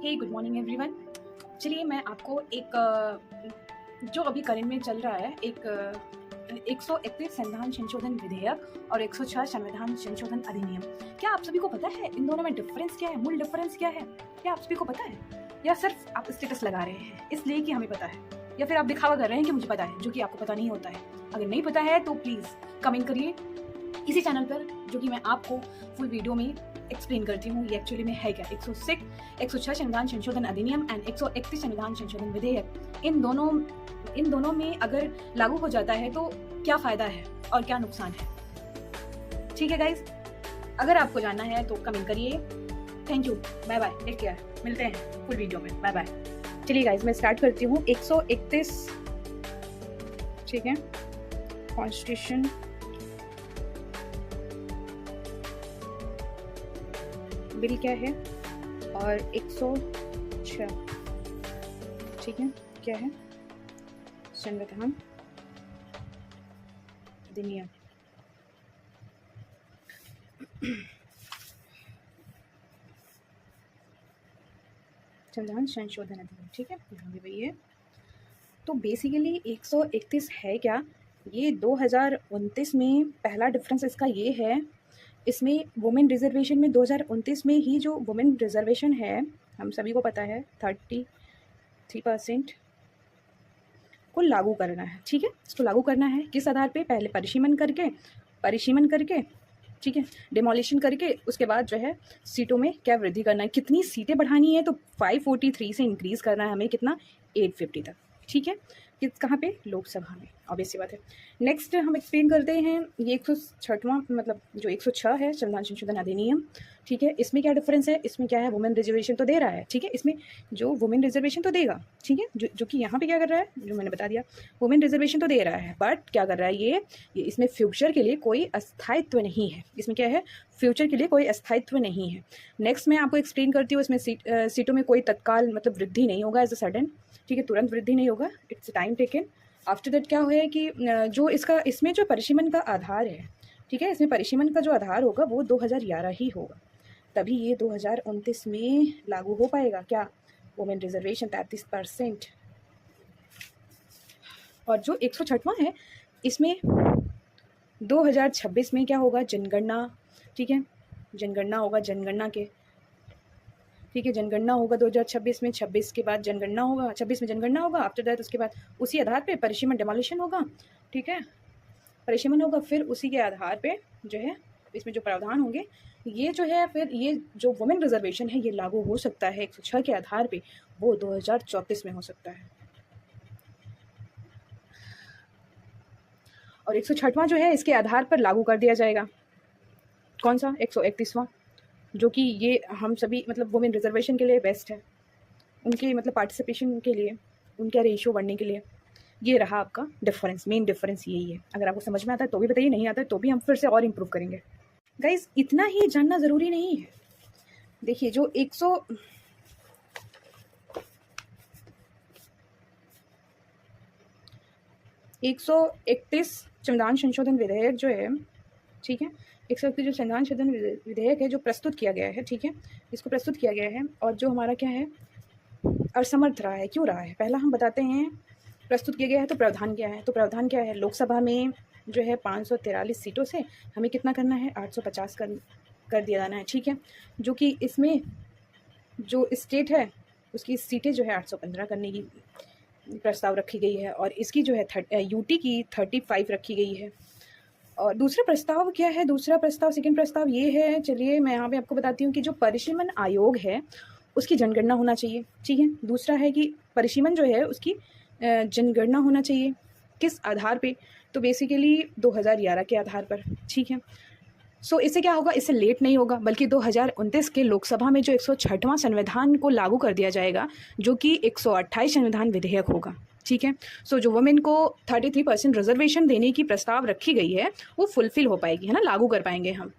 हे good morning everyone. चलिए मैं आपको एक जो अभी करंट में चल रहा है एक 131 संविधान संशोधन विधेयक और 106 संविधान संशोधन अधिनियम, क्या आप सभी को पता है इन दोनों में डिफरेंस क्या है, मूल डिफरेंस क्या है? क्या आप सभी को पता है, या सिर्फ आप स्टेटस लगा रहे हैं इसलिए कि हमें पता है, या फिर आप दिखावा कर रहे हैं कि मुझे पता है, जो कि आपको पता नहीं होता है? अगर नहीं पता है तो प्लीज़ कमेंट करिए इसी चैनल पर, जो कि मैं आपको फुल वीडियो में एक्सप्लेन करती हूँ ये एक्चुअली में है क्या। 106 संविधान संशोधन अधिनियम एंड 131 संविधान संशोधन विधेयक, इन दोनों में अगर लागू हो जाता है तो क्या फ़ायदा है और क्या नुकसान है। ठीक है गाइज, अगर आपको जानना है तो कमेंट करिए। Thank you, bye bye, take care, मिलते हैं फुल वीडियो में, बाय बाय। चलिए गाइज मैं स्टार्ट करती हूँ। 131, ठीक है, कॉन्स्टिट्यूशन बिल क्या है, और 106, ठीक है, क्या है, संविधान अधिनियम। संविधान संशोधन अधिनियम, ठीक है, यहाँ भी वही है। तो बेसिकली 131 है क्या, ये 2029 में पहला डिफरेंस इसका ये है, इसमें वुमेन रिजर्वेशन में 2029 में ही जो वुमेन रिजर्वेशन है, हम सभी को पता है 33% को लागू करना है। ठीक है, इसको लागू करना है किस आधार पे? पहले परिसीमन करके, ठीक है, डिमोलिशन करके, उसके बाद जो है सीटों में क्या वृद्धि करना है, कितनी सीटें बढ़ानी है, तो 543 से इंक्रीज़ करना है हमें, कितना, 850 तक। ठीक है, कहाँ पे? लोकसभा में, ऑब्वियस सी बात है। नेक्स्ट हम एक्सप्लेन करते हैं ये 106वां, मतलब जो 106 है संविधान संशोधन अधिनियम, ठीक है, इसमें क्या डिफरेंस है, इसमें क्या है, वुमेन रिजर्वेशन तो दे रहा है, ठीक है, इसमें जो वुमेन रिजर्वेशन तो देगा, ठीक है, जो कि यहाँ पे क्या कर रहा है, जो मैंने बता दिया, वुमेन रिजर्वेशन तो दे रहा है, बट क्या कर रहा है ये इसमें फ्यूचर के लिए कोई अस्थायित्व नहीं है। इसमें क्या है, फ्यूचर के लिए कोई अस्थायित्व नहीं है। नेक्स्ट मैं आपको एक्सप्लेन करती हूँ, इसमें सीटों में कोई तत्काल मतलब वृद्धि नहीं होगा एज अ सडन, ठीक है, तुरंत वृद्धि नहीं होगा, it's time taken. After that क्या है कि जो इसमें जो परिसीमन का आधार है, ठीक है, इसमें परिसीमन का जो आधार होगा वो 2011 ही होगा, तभी ये 2029 में लागू हो पाएगा। क्या? Women reservation 33%। और जो 106वां है, इसमें 2026 में क्या होगा, जनगणना, ठीक है, जनगणना होगा, जनगणना के, ठीक है, जनगणना होगा 2026 में, 26 के बाद जनगणना होगा, 26 में जनगणना होगा, आफ्टर दैट उसके बाद उसी आधार पे परिसीमन डिमोलिशन होगा, ठीक है, परिसीमन होगा, फिर उसी के आधार पे जो है इसमें जो प्रावधान होंगे, ये जो है, फिर ये जो वुमेन रिजर्वेशन है ये लागू हो सकता है 106 के आधार पे, वो 2034 में हो सकता है। और 106वां जो है इसके आधार पर लागू कर दिया जाएगा। कौन सा? 131वां, जो कि ये हम सभी मतलब वुमेन रिजर्वेशन के लिए बेस्ट है, उनके मतलब पार्टिसिपेशन के लिए, उनका रेशियो बढ़ने के लिए। ये रहा आपका डिफरेंस, मेन डिफरेंस यही है। अगर आपको समझ में आता है तो भी बताइए, नहीं आता है तो भी हम फिर से और इम्प्रूव करेंगे। गाइज इतना ही जानना ज़रूरी नहीं है। देखिए जो 131 संविधान संशोधन विधेयक जो है, ठीक है, 131 जो संविधान संशोधन विधेयक है जो प्रस्तुत किया गया है, ठीक है, इसको प्रस्तुत किया गया है, और जो हमारा क्या है, असमर्थ रहा है। क्यों रहा है, पहला हम बताते हैं। प्रस्तुत किया गया है तो प्रावधान क्या है, तो प्रावधान क्या है, लोकसभा में जो है 543 सीटों से हमें कितना करना है, 850 कर दिया जाना है, ठीक है, जो कि इसमें जो स्टेट है उसकी सीटें जो है 815 करने की प्रस्ताव रखी गई है, और इसकी जो है यूटी की 35 रखी गई है। और दूसरा प्रस्ताव क्या है, दूसरा प्रस्ताव, सेकंड प्रस्ताव ये है, चलिए मैं यहाँ पे आपको बताती हूँ कि जो परिसीमन आयोग है उसकी जनगणना होना चाहिए, ठीक है। दूसरा है कि परिसीमन जो है उसकी जनगणना होना चाहिए, किस आधार पे, तो बेसिकली 2011 के आधार पर, ठीक है। सो इससे क्या होगा, इससे लेट नहीं होगा, बल्कि 2029 के लोकसभा में जो 106वां संविधान को लागू कर दिया जाएगा, जो कि 128 संविधान विधेयक होगा, ठीक है। सो जो वुमेन को 33% रिजर्वेशन देने की प्रस्ताव रखी गई है वो फुलफिल हो पाएगी, है ना, लागू कर पाएंगे हम।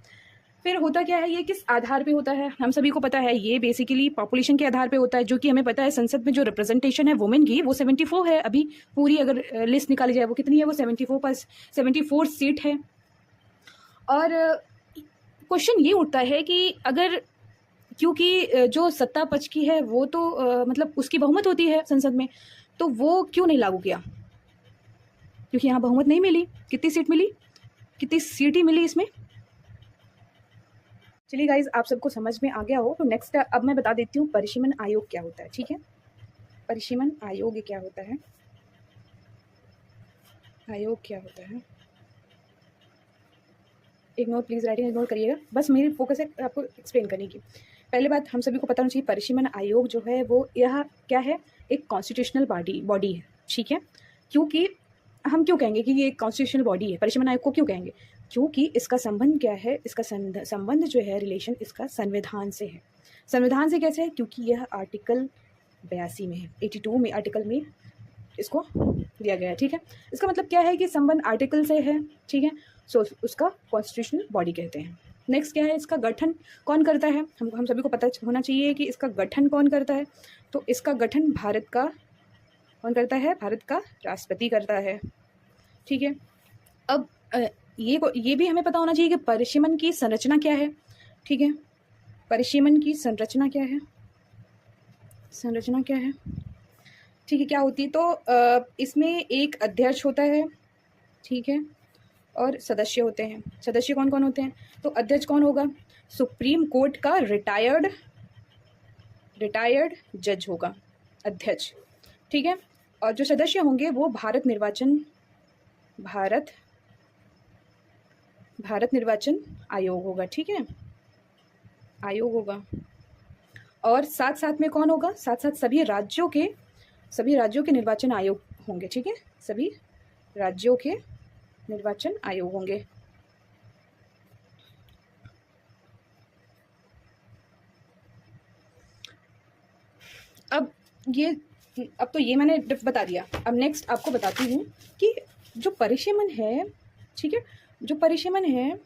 फिर होता क्या है, ये किस आधार पे होता है, हम सभी को पता है, ये बेसिकली पॉपुलेशन के आधार पे होता है, जो कि हमें पता है संसद में जो रिप्रेजेंटेशन है वुमेन की वो 74 है। अभी पूरी अगर लिस्ट निकाली जाए वो कितनी है, वो 74 सीट है। और क्वेश्चन ये उठता है कि अगर क्योंकि जो सत्ता पक्ष की है वो तो मतलब उसकी बहुमत होती है संसद में, तो वो क्यों नहीं लागू किया? क्योंकि यहाँ बहुमत नहीं मिली। कितनी सीट मिली, कितनी सीट ही मिली इसमें? चलिए गाइज, आप सबको समझ में आ गया हो तो नेक्स्ट अब मैं बता देती हूँ परिसीमन आयोग क्या होता है। ठीक है, परिसीमन आयोग क्या होता है, आयोग क्या होता है। इग्नोर प्लीज़, राइटिंग इग्नोर करिएगा, बस मेरी फोकस है आपको एक्सप्लेन करने की। पहले बात हम सभी को पता होना चाहिए, परिसीमन आयोग जो है वो यह क्या है, एक कॉन्स्टिट्यूशनल बॉडी है। ठीक है, क्योंकि हम क्यों कहेंगे कि ये एक कॉन्स्टिट्यूशनल बॉडी है, परिसीमन आयोग को क्यों कहेंगे? क्योंकि इसका संबंध क्या है, इसका संबंध जो है, रिलेशन इसका संविधान से है। संविधान से कैसे है? क्योंकि यह आर्टिकल 82 में है, 82 में आर्टिकल में इसको दिया गया है। ठीक है, इसका मतलब क्या है कि संबंध आर्टिकल से है। ठीक है, सो उसका कॉन्स्टिट्यूशनल बॉडी कहते हैं। नेक्स्ट क्या है, इसका गठन कौन करता है? हम सभी को पता होना चाहिए कि इसका गठन कौन करता है। तो इसका गठन भारत का कौन करता है? भारत का राष्ट्रपति करता है। ठीक है, अब ये भी हमें पता होना चाहिए कि परिसीमन की संरचना क्या है। ठीक है, परिसीमन की संरचना क्या है, संरचना क्या है? ठीक है, क्या होती है? तो इसमें एक अध्यक्ष होता है। ठीक है, और सदस्य होते हैं। सदस्य कौन कौन होते हैं? तो अध्यक्ष कौन होगा? सुप्रीम कोर्ट का रिटायर्ड जज होगा अध्यक्ष। ठीक है, और जो सदस्य होंगे वो भारत निर्वाचन आयोग होगा। ठीक है, आयोग होगा। और साथ साथ में कौन होगा? साथ साथ सभी राज्यों के निर्वाचन आयोग होंगे। ठीक है, सभी राज्यों के निर्वाचन आयोग होंगे। अब तो ये मैंने बता दिया। अब नेक्स्ट आपको बताती हूँ कि जो परिसीमन है, ठीक है, जो परिसीमन है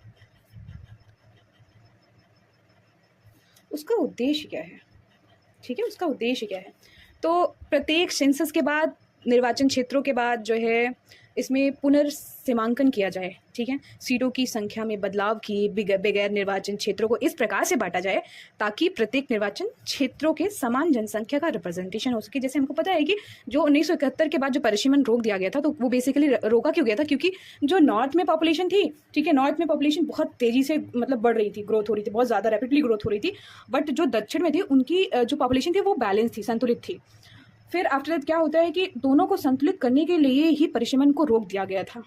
उसका उद्देश्य क्या है? ठीक है, उसका उद्देश्य क्या है? तो प्रत्येक सेंसस के बाद, निर्वाचन क्षेत्रों के बाद जो है, इसमें पुनर्सीमांकन किया जाए। ठीक है, सीटों की संख्या में बदलाव की बगैर निर्वाचन क्षेत्रों को इस प्रकार से बांटा जाए ताकि प्रत्येक निर्वाचन क्षेत्रों के समान जनसंख्या का रिप्रेजेंटेशन हो सके। जैसे हमको पता है कि जो 1971 के बाद जो परिसीमन रोक दिया गया था, तो वो बेसिकली रोका क्यों गया था? क्योंकि जो नॉर्थ में पॉपुलेशन थी, ठीक है, नॉर्थ में पॉपुलेशन बहुत तेजी से मतलब बढ़ रही थी, ग्रोथ हो रही थी, बहुत ज़्यादा रैपिडली ग्रोथ हो रही थी। बट जो दक्षिण में थी उनकी जो पॉपुलेशन थी वो बैलेंस थी, संतुलित थी। फिर आफ्टर दैट क्या होता है कि दोनों को संतुलित करने के लिए ही परिसीमन को रोक दिया गया था।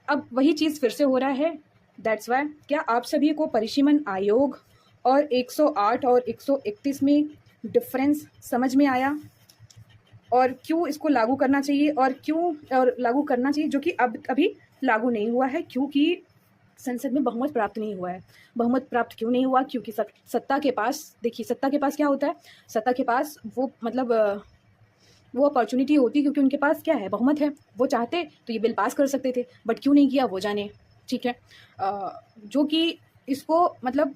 अब वही चीज़ फिर से हो रहा है। दैट्स वाई क्या आप सभी को परिसीमन आयोग और 108 और 131 में डिफरेंस समझ में आया, और क्यों इसको लागू करना चाहिए, और लागू करना चाहिए, जो कि अब अभी लागू नहीं हुआ है क्योंकि संसद में बहुमत प्राप्त नहीं हुआ है। बहुमत प्राप्त क्यों नहीं हुआ? क्योंकि सत्ता के पास, देखिए सत्ता के पास क्या होता है, सत्ता के पास वो मतलब वो अपॉर्चुनिटी होती है, क्योंकि उनके पास क्या है, बहुमत है। वो चाहते तो ये बिल पास कर सकते थे, बट क्यों नहीं किया वो जाने। ठीक है, जो कि इसको मतलब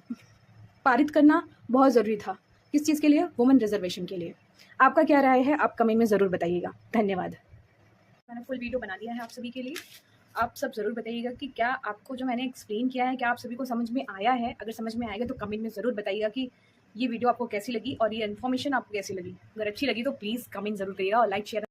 पारित करना बहुत ज़रूरी था। किस चीज़ के लिए? वुमेन रिजर्वेशन के लिए। आपका क्या राय है? आप कमेंट में ज़रूर बताइएगा। धन्यवाद। मैंने फुल वीडियो बना दिया है आप सभी के लिए। आप सब ज़रूर बताइएगा कि क्या आपको जो मैंने एक्सप्लेन किया है, क्या आप सभी को समझ में आया है? अगर समझ में आएगा तो कमेंट में ज़रूर बताइएगा कि ये वीडियो आपको कैसी लगी और ये इन्फॉर्मेशन आपको कैसी लगी। अगर अच्छी लगी तो प्लीज़ कमेंट ज़रूर करिएगा और लाइक शेयर